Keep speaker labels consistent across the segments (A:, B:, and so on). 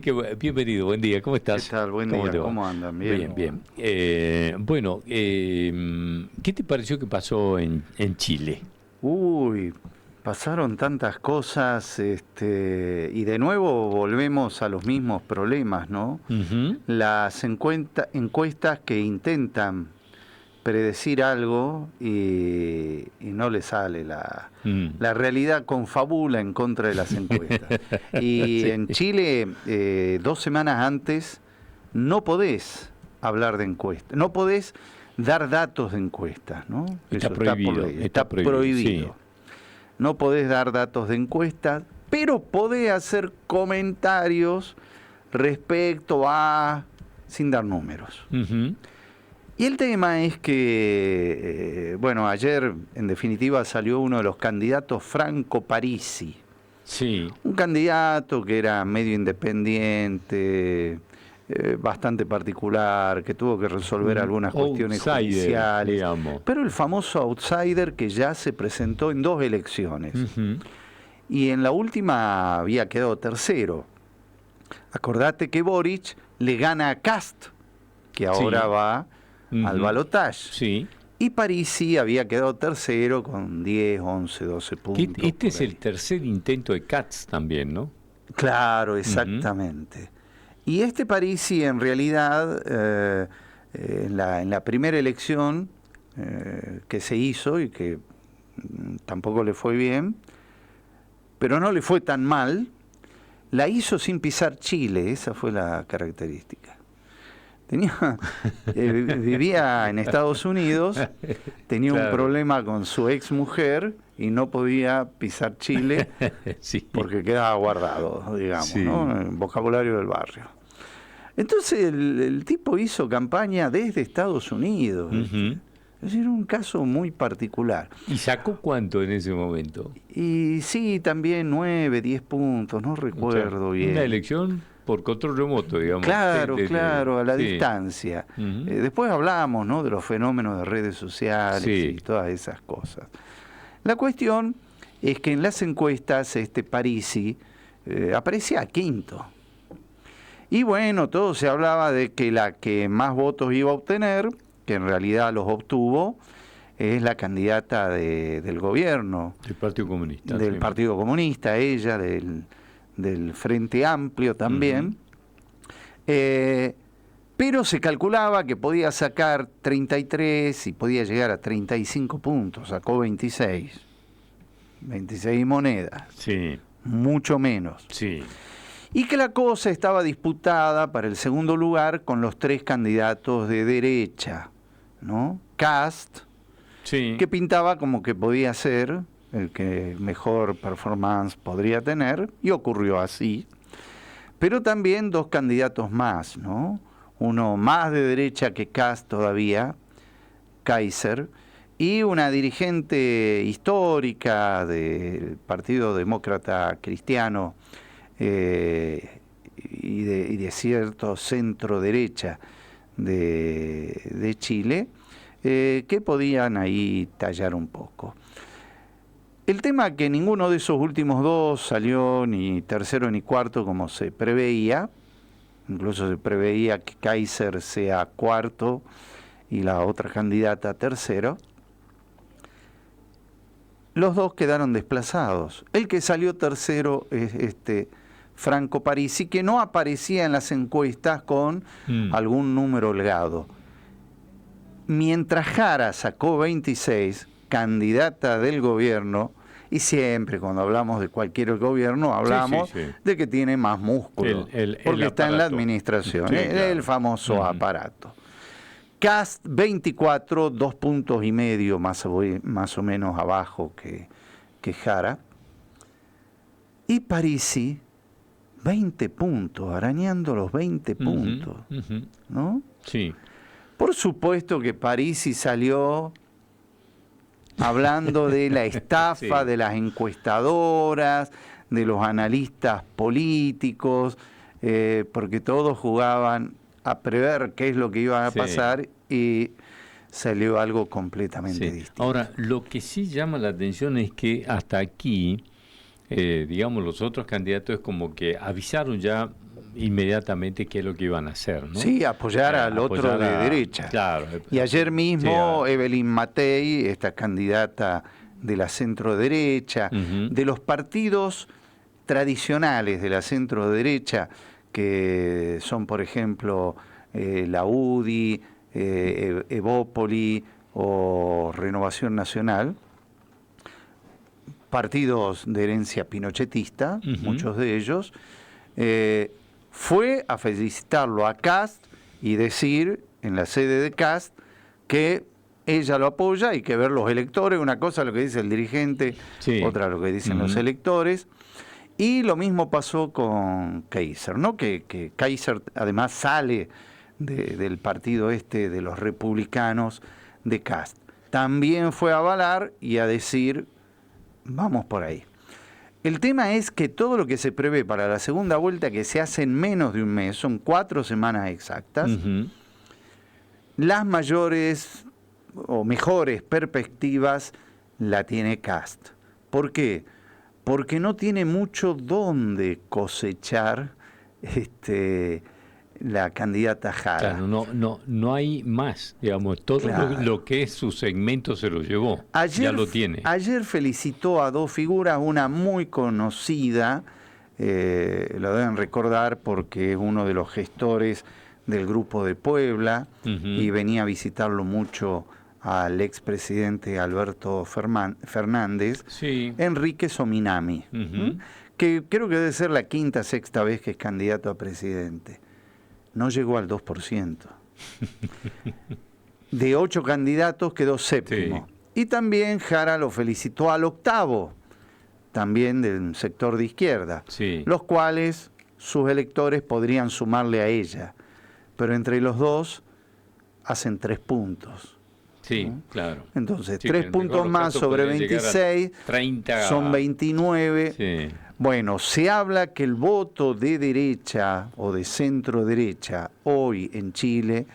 A: Bienvenido, buen día, ¿cómo
B: ¿Qué
A: estás?
B: tal? Buen
A: ¿Cómo
B: día,
A: te va?
B: ¿cómo andan?
A: Bien,
B: Bien.
A: bien. ¿Qué te pareció que pasó en Chile?
B: Uy, pasaron tantas cosas, y de nuevo volvemos a los mismos problemas, ¿no?
A: Ujú.
B: Las encuestas que intentan predecir algo y no le sale
A: Mm.
B: la realidad confabula en contra de las encuestas. Y
A: Sí,
B: en Chile, 2 semanas antes, no podés hablar de encuestas, no podés dar datos de encuestas, ¿no? Eso está por ley,
A: está
B: está
A: prohibido, sí.
B: prohibido. No podés dar datos de encuestas, pero podés hacer comentarios respecto a, sin dar números.
A: Ujú.
B: Y el tema es que, bueno, ayer en definitiva salió uno de los candidatos, Franco Parisi,
A: Sí,
B: un candidato que era medio independiente, bastante particular, que tuvo que resolver
A: un
B: algunas cuestiones
A: outsider,
B: judiciales,
A: digamos.
B: pero el famoso outsider que ya se presentó en 2 elecciones
A: Ujú.
B: y en la última había quedado tercero. Acordate que Boric le gana a Kast, que ahora
A: Sí,
B: va al
A: ujú.
B: balotaje.
A: Sí.
B: Y Parisi había quedado tercero con 10, 11, 12 puntos
A: Este
B: por
A: es el
B: ahí.
A: tercer intento de Katz también, ¿no?
B: Claro,
A: Ujú.
B: exactamente. Y este Parisi en realidad, en la primera elección que se hizo y que tampoco le fue bien, pero no le fue tan mal, la hizo sin pisar Chile, esa fue la característica. Tenía, vivía en Estados Unidos, tenía un
A: Claro,
B: problema con su ex mujer y no podía pisar Chile
A: sí,
B: porque quedaba guardado, digamos,
A: sí.
B: ¿no? En el vocabulario del barrio. Entonces el tipo hizo campaña desde Estados Unidos, ¿viste?
A: Ujú.
B: Es decir, un caso muy particular.
A: ¿Y sacó cuánto en ese momento?
B: Y sí, también 9, 10 puntos, no
A: O sea,
B: recuerdo
A: una
B: bien.
A: elección por control remoto, digamos.
B: Claro, claro, a la
A: Sí.
B: distancia.
A: Ujú.
B: Después hablamos, ¿no?, de los fenómenos de redes sociales y
A: Sí.
B: todas esas cosas. La cuestión es que en las encuestas este Parisi aparecía quinto. Y bueno, todo se hablaba de que la que más votos iba a obtener, que en realidad los obtuvo, es la candidata del gobierno,
A: El Partido Comunista,
B: del
A: sí.
B: Partido Comunista, ella, del Frente Amplio
A: Ujú.
B: también. Eh, pero se calculaba que podía sacar 33 y podía llegar a 35 puntos, sacó 26, 26 monedas,
A: Sí,
B: mucho menos.
A: sí.
B: Y que la cosa estaba disputada para el segundo lugar con los tres candidatos de derecha, ¿no? Kast,
A: Sí.
B: que pintaba como que podía ser el que mejor performance podría tener, y ocurrió así. Pero también dos candidatos más, ¿no? Uno más de derecha que Kast todavía, Kaiser, y una dirigente histórica del Partido Demócrata Cristiano, y de cierto centro derecha de Chile, que podían ahí tallar un poco. El tema que ninguno de esos últimos dos salió ni tercero ni cuarto como se preveía, incluso se preveía que Kaiser sea cuarto y la otra candidata tercero. Los dos quedaron desplazados. El que salió tercero es Franco Parisi, que no aparecía en las encuestas con
A: Mm.
B: algún número holgado. Mientras Jara sacó 26, candidata del gobierno, y siempre cuando hablamos de cualquier gobierno
A: Sí, sí,
B: hablamos
A: sí.
B: de que tiene más músculo,
A: El
B: porque está en la
A: aparato.
B: administración,
A: Sí,
B: el
A: claro.
B: famoso
A: Ujú.
B: aparato. Cast 24, 2,5 puntos más o menos abajo que Jara. Y Parisi, 20 puntos, arañando los 20
A: Ujú,
B: puntos,
A: ujú.
B: ¿no?
A: Sí.
B: Por supuesto que Parisi salió hablando de la estafa
A: Sí.
B: de las encuestadoras, de los analistas políticos, porque todos jugaban a prever qué es lo que iba a
A: Sí.
B: pasar y salió algo completamente
A: Sí.
B: distinto.
A: Ahora, lo que sí llama la atención es que hasta aquí, digamos, los otros candidatos es como que avisaron ya inmediatamente qué es lo que iban a hacer, ¿no?
B: Sí, apoyar al otro de derecha.
A: Claro.
B: Y ayer mismo Evelyn Matei, esta candidata de la centro-derecha, de los partidos tradicionales de la centro-derecha, que son, por ejemplo, la UDI, Evópoli o Renovación Nacional, partidos de herencia pinochetista, muchos de ellos, fue a felicitarlo a Kast y decir en la sede de Kast que ella lo apoya y que ver los electores, una cosa lo que dice el dirigente, otra lo que dicen los electores. Y lo mismo pasó con Kaiser, ¿no? Que Kaiser además sale del partido de los republicanos de Kast. También fue a avalar y a decir, vamos por ahí. El tema es que todo lo que se prevé para la segunda vuelta, que se hace en menos de un mes, son 4 semanas exactas, las mayores o mejores perspectivas la tiene Kast. ¿Por qué? Porque no tiene mucho donde cosechar la candidata Jara.
A: Claro, no hay más, digamos, todo lo que es su segmento se lo llevó, ya lo tiene.
B: Ayer felicitó a 2 figuras, una muy conocida, lo deben recordar porque es uno de los gestores del Grupo de Puebla y venía a visitarlo mucho al expresidente Alberto Fernández, Enrique Sominami, que creo que debe ser la 5ª, 6ª vez que es candidato a presidente. No llegó al 2%. De 8 candidatos quedó 7º. Y también Jara lo felicitó al 8º, también del sector de izquierda, los cuales sus electores podrían sumarle a ella. Pero entre los dos hacen 3 puntos.
A: Sí, claro.
B: Entonces, 3 puntos más sobre 26 son 29.
A: Sí.
B: Bueno, se habla que el voto de derecha o de centro derecha hoy en Chile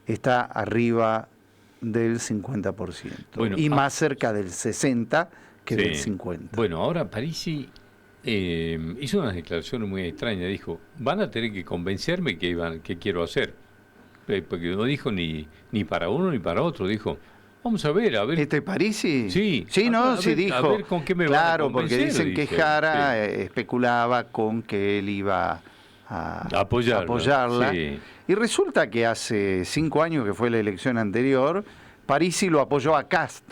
B: está arriba del 50%. Bueno, y más cerca del 60% que del 50%.
A: Bueno, ahora Parisi hizo unas declaraciones muy extrañas. Dijo, van a tener que convencerme que quiero hacer. Porque no dijo ni para uno ni para otro. Dijo, vamos a ver.
B: Parisi?
A: Sí.
B: Sí, dijo.
A: A ver con qué me van a convencer,
B: porque dicen que Jara especulaba con que él iba a apoyarla. Sí. Y resulta que hace 5 años, que fue la elección anterior, Parisi lo apoyó a Kast.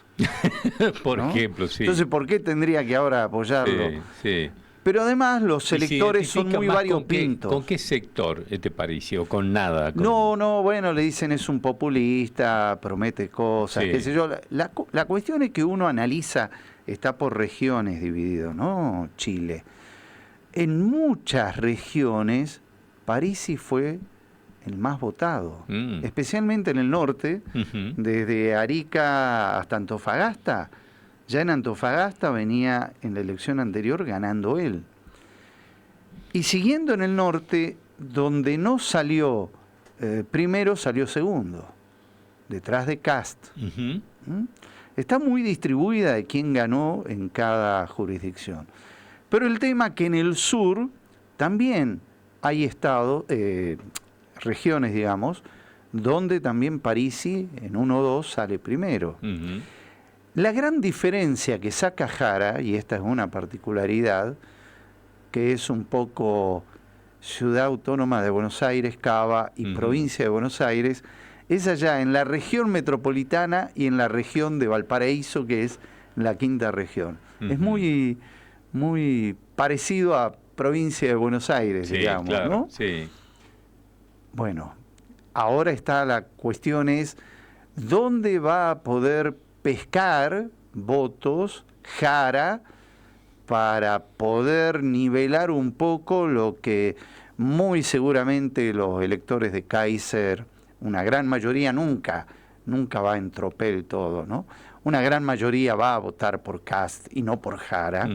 A: Por ejemplo, sí.
B: Entonces, ¿por qué tendría que ahora apoyarlo?
A: Sí.
B: Pero además los electores son muy variopintos.
A: ¿Con qué sector Parisi? ¿O con nada?
B: No, bueno, le dicen es un populista, promete cosas, qué sé yo. La cuestión es que uno analiza, está por regiones dividido, ¿no? Chile. En muchas regiones, Parisi fue el más votado, especialmente en el norte, desde Arica hasta Antofagasta. Ya en Antofagasta venía en la elección anterior ganando él. Y siguiendo en el norte, donde no salió primero, salió segundo, detrás de Kast. Está muy distribuida de quién ganó en cada jurisdicción. Pero el tema es que en el sur también hay regiones, digamos, donde también Parisi en 1 o 2 sale primero. La gran diferencia que saca Jara, y esta es una particularidad, que es un poco Ciudad Autónoma de Buenos Aires, Cava y Provincia de Buenos Aires, es allá en la región metropolitana y en la región de Valparaíso, que es la 5ª región. Es muy, muy parecido a Provincia de Buenos Aires, digamos,
A: claro,
B: ¿no?
A: Sí.
B: Bueno, ahora está la cuestión es, ¿dónde va a poder pescar votos Jara para poder nivelar un poco lo que muy seguramente los electores de Kaiser, una gran mayoría nunca va en tropel todo, ¿no? Una gran mayoría va a votar por Kast y no por Jara.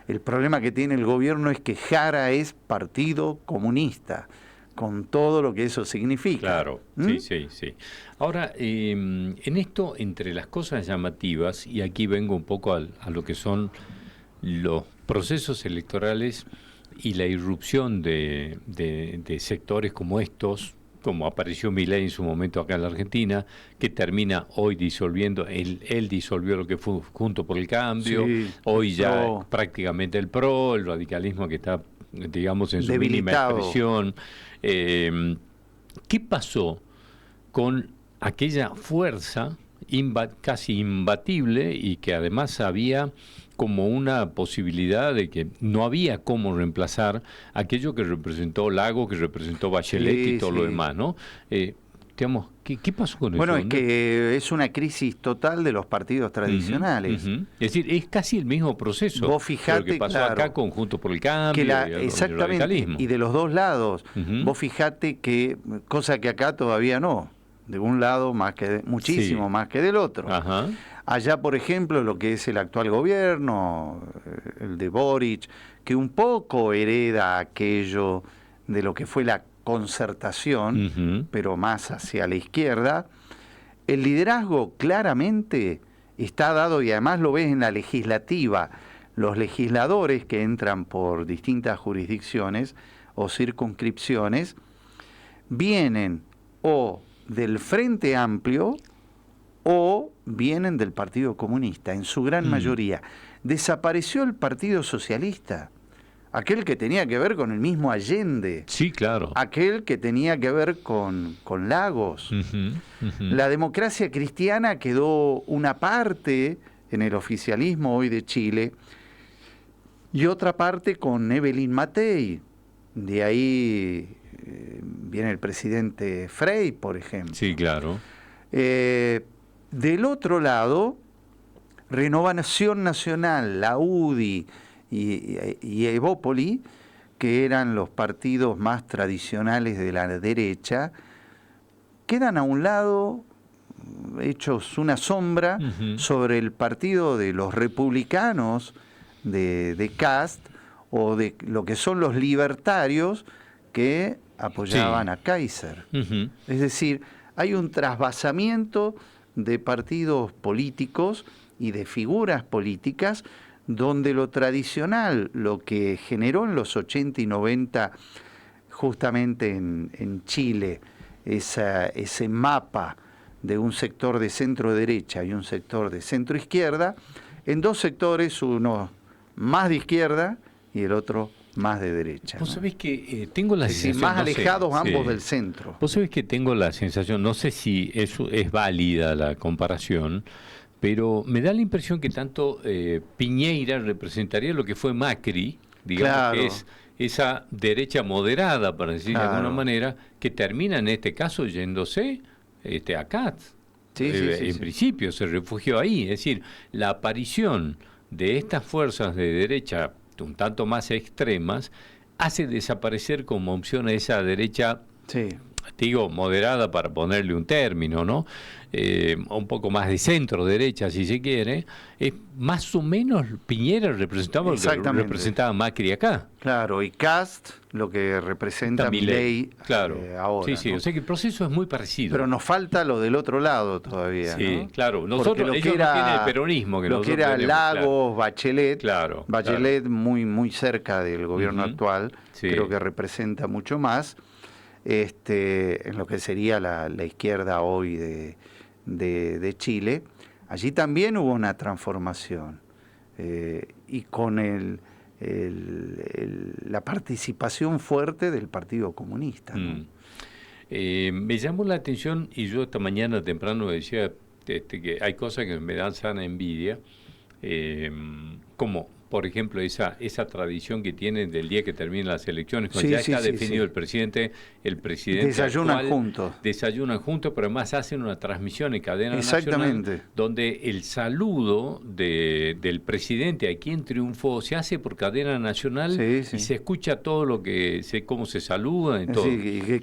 B: El problema que tiene el gobierno es que Jara es partido comunista, con todo lo que eso significa.
A: Claro, sí. Ahora, en esto, entre las cosas llamativas, y aquí vengo un poco a lo que son los procesos electorales y la irrupción de sectores como estos, como apareció Milei en su momento acá en la Argentina, que termina hoy disolviendo, él disolvió lo que fue Junto por el Cambio,
B: Sí,
A: hoy ya
B: PRO.
A: prácticamente el PRO, el radicalismo que está, digamos, en su mínima
B: Debilitado.
A: expresión. ¿Qué pasó con aquella fuerza casi imbatible y que además había como una posibilidad de que no había cómo reemplazar aquello que representó Lago, que representó Bachelet y todo lo demás, ¿no? Digamos, ¿qué pasó con
B: Bueno,
A: eso?
B: es que es una crisis total de los partidos tradicionales.
A: Es decir, es casi el mismo proceso.
B: Vos fijate,
A: lo que pasó
B: claro,
A: acá con Junto por el Cambio y
B: exactamente,
A: el radicalismo.
B: y de los dos lados. Vos fijate que, cosa que acá todavía no, de un lado muchísimo más que del otro.
A: Ajá.
B: Allá, por ejemplo, lo que es el actual gobierno, el de Boric, que un poco hereda aquello de lo que fue la concertación, pero más hacia la izquierda, el liderazgo claramente está dado, y además lo ves en la legislativa. Los legisladores que entran por distintas jurisdicciones o circunscripciones vienen o del Frente Amplio o vienen del Partido Comunista, en su gran mayoría. Desapareció el Partido Socialista, aquel que tenía que ver con el mismo Allende.
A: Sí, claro.
B: Aquel que tenía que ver con Lagos. La democracia cristiana quedó una parte en el oficialismo hoy de Chile y otra parte con Evelyn Matei. De ahí viene el presidente Frei, por ejemplo.
A: Sí, claro.
B: Del otro lado, Renovación Nacional, la UDI y Evópoli, que eran los partidos más tradicionales de la derecha, quedan a un lado, hechos una sombra, sobre el partido de los republicanos de Kast, o de lo que son los libertarios que apoyaban a Kaiser. Es decir, hay un trasvasamiento de partidos políticos y de figuras políticas donde lo tradicional, lo que generó en los 80 y 90 justamente en Chile, ese mapa de un sector de centro derecha y un sector de centro izquierda, en dos sectores, uno más de izquierda y el otro más de derecha.
A: Vos sabés que tengo la sensación...
B: más alejados ambos del centro.
A: Vos sabés que tengo la sensación, no sé si eso es válida la comparación, pero me da la impresión que tanto Piñeira representaría lo que fue Macri, digamos,
B: claro,
A: que es esa derecha moderada, para decir de alguna manera, que termina en este caso yéndose a Katz. En principio se refugió ahí, es decir, la aparición de estas fuerzas de derecha un tanto más extremas hace desaparecer como opción a esa derecha, digo, moderada para ponerle un término, ¿no? Un poco más de centro derecha, si se quiere. Más o menos Piñera representaba lo que representaba Macri acá.
B: Claro, y Kast lo que representa Milei,
A: claro.
B: Ahora.
A: Sí,
B: ¿no?
A: o sea que el proceso es muy parecido.
B: Pero nos falta lo del otro lado todavía.
A: Sí,
B: ¿no?
A: claro. Nosotros, ellos no tienen el peronismo que
B: lo
A: nosotros
B: que era
A: tenemos,
B: Lagos, Bachelet,
A: claro.
B: muy cerca del gobierno actual, creo que representa mucho más en lo que sería la izquierda hoy de Chile. Allí también hubo una transformación y con la participación fuerte del Partido Comunista, ¿no?
A: Me llamó la atención, y yo esta mañana temprano decía que hay cosas que me dan sana envidia, como por ejemplo esa tradición que tienen del día que terminan las elecciones, cuando ya está definido el presidente
B: desayunan
A: actual, juntos, pero además hacen una transmisión en cadena nacional donde el saludo del presidente a quien triunfó se hace por cadena nacional y se escucha todo lo que cómo se saludan y todo.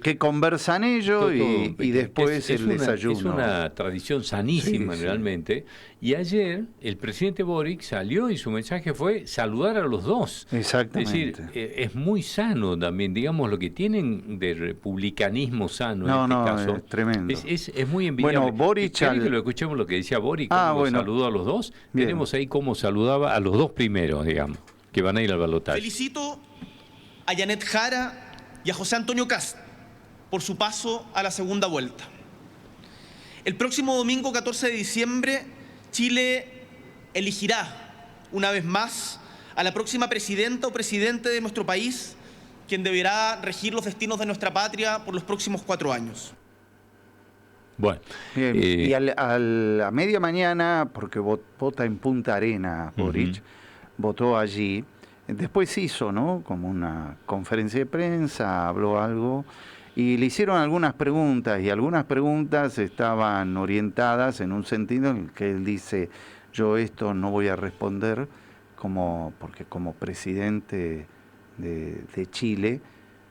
B: Que conversan ellos y después el desayuno.
A: Es una tradición sanísima realmente. Y ayer el presidente Boric salió y su mensaje fue saludar a los dos.
B: Exactamente.
A: Es decir, es muy sano también, digamos, lo que tienen de republicanismo sano en este caso.
B: Es tremendo.
A: Es muy envidiable.
B: Bueno, Boric...
A: que lo escuchemos lo que decía Boric, cómo saludó a los dos. Bien. Tenemos ahí cómo saludaba a los dos primeros, digamos, que van a ir al balotaje.
C: Felicito a Yanet Jara y a José Antonio Kast por su paso a la segunda vuelta. El próximo domingo 14 de diciembre, Chile elegirá una vez más a la próxima presidenta o presidente de nuestro país, quien deberá regir los destinos de nuestra patria por los próximos 4 años.
A: Bueno,
B: bien, y a la media mañana, porque vota en Punta Arenas, Boric, votó allí. Después hizo, ¿no?, como una conferencia de prensa, habló algo, y le hicieron algunas preguntas, y algunas preguntas estaban orientadas en un sentido en el que él dice: yo esto no voy a responder, porque como presidente de Chile,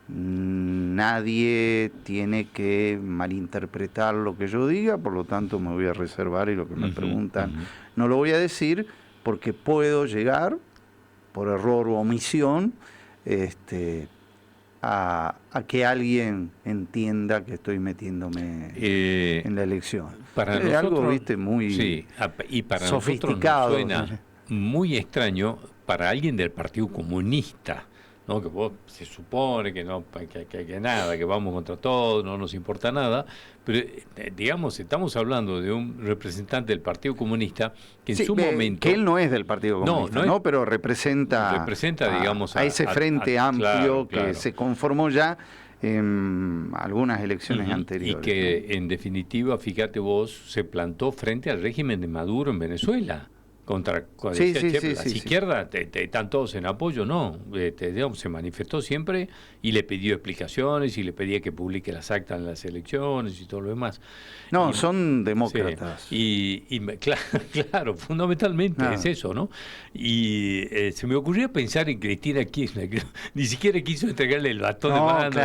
B: nadie tiene que malinterpretar lo que yo diga, por lo tanto me voy a reservar, y lo que me preguntan no lo voy a decir, porque puedo llegar, por error o omisión, a que alguien entienda que estoy metiéndome en la elección.
A: Para nosotros,
B: algo, viste, muy
A: sí, y para
B: sofisticado.
A: Nosotros nos suena muy extraño para alguien del Partido Comunista, ¿no? Que vos se supone que no, que nada, que vamos contra todo, no nos importa nada, pero digamos, estamos hablando de un representante del Partido Comunista que en su momento...
B: Que él no es del Partido Comunista, ¿no? Pero representa digamos, a ese frente amplio, claro, que se conformó ya en algunas elecciones anteriores.
A: Y que, ¿no?, en definitiva, fíjate vos, se plantó frente al régimen de Maduro en Venezuela. Las izquierdas están todos en apoyo, no, digamos, se manifestó siempre y le pidió explicaciones y le pedía que publique las actas en las elecciones y todo lo demás.
B: No, son demócratas.
A: Sí, claro, fundamentalmente es eso, ¿no? Y se me ocurrió pensar en Cristina Kirchner, que ni siquiera quiso entregarle el bastón de mando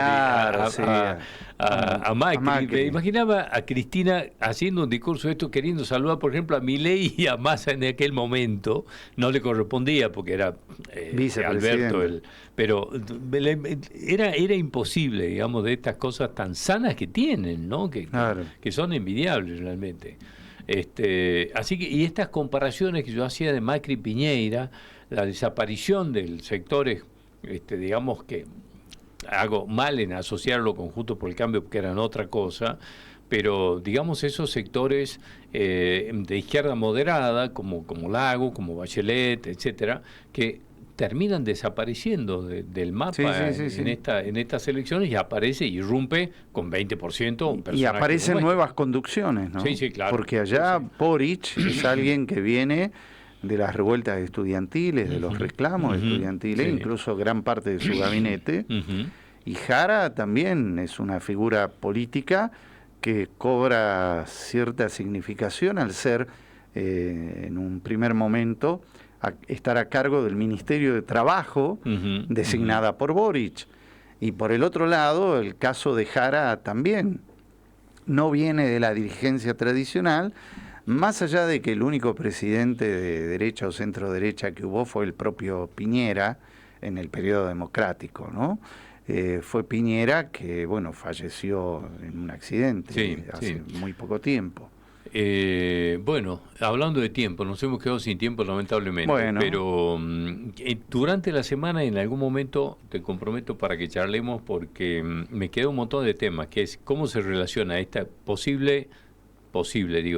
A: a Macri. Me imaginaba a Cristina haciendo un discurso de esto, queriendo saludar, por ejemplo, a Milei y a Massa en aquel momento. No le correspondía porque era Alberto, pero era imposible, digamos, de estas cosas tan sanas que tienen, ¿no? Que son envidiables realmente. Así que, y estas comparaciones que yo hacía de Macri y Piñera, la desaparición del sectores, digamos que hago mal en asociarlo con Juntos por el Cambio porque eran otra cosa, pero digamos esos sectores de izquierda moderada, como Lago, como Bachelet, etcétera, que terminan desapareciendo del mapa en estas elecciones, y aparece y irrumpe con 20% un personaje.
B: Y aparecen nuevas conducciones, ¿no?
A: Sí, claro.
B: Porque allá Boric es alguien que viene de las revueltas estudiantiles, de los reclamos estudiantiles, incluso gran parte de su gabinete. Y Jara también es una figura política que cobra cierta significación al ser, en un primer momento, estar a cargo del Ministerio de Trabajo, designada por Boric. Y por el otro lado, el caso de Jara también no viene de la dirigencia tradicional, más allá de que el único presidente de derecha o centro derecha que hubo fue el propio Piñera en el periodo democrático, ¿no? Fue Piñera que, bueno, falleció en un accidente hace muy poco tiempo.
A: Bueno, hablando de tiempo, nos hemos quedado sin tiempo lamentablemente, pero durante la semana en algún momento te comprometo para que charlemos, porque me queda un montón de temas, que es cómo se relaciona esta posible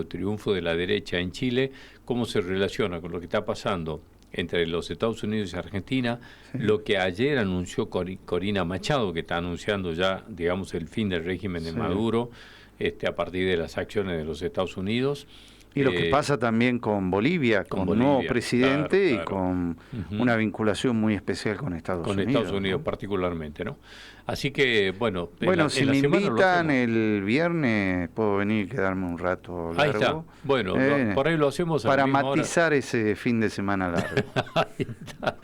A: triunfo de la derecha en Chile, cómo se relaciona con lo que está pasando entre los Estados Unidos y Argentina, lo que ayer anunció Corina Machado, que está anunciando ya, digamos, el fin del régimen de Maduro, a partir de las acciones de los Estados Unidos.
B: Y lo que pasa también con Bolivia, con un nuevo presidente y con una vinculación muy especial con Estados Unidos.
A: Con Estados Unidos particularmente, ¿no? Así que, bueno...
B: si me invitan el viernes, puedo venir y quedarme un rato largo.
A: Ahí está. Bueno, por ahí lo hacemos a
B: para
A: la misma
B: matizar
A: hora.
B: Ese fin de semana largo.
A: Ahí está.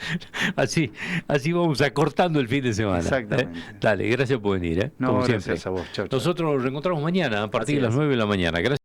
A: Así vamos acortando el fin de semana.
B: Exactamente.
A: Dale, gracias por venir.
B: No,
A: como
B: gracias
A: siempre.
B: a vos. Chau, chau.
A: Nosotros nos reencontramos mañana a partir de las 9 de la mañana. Gracias.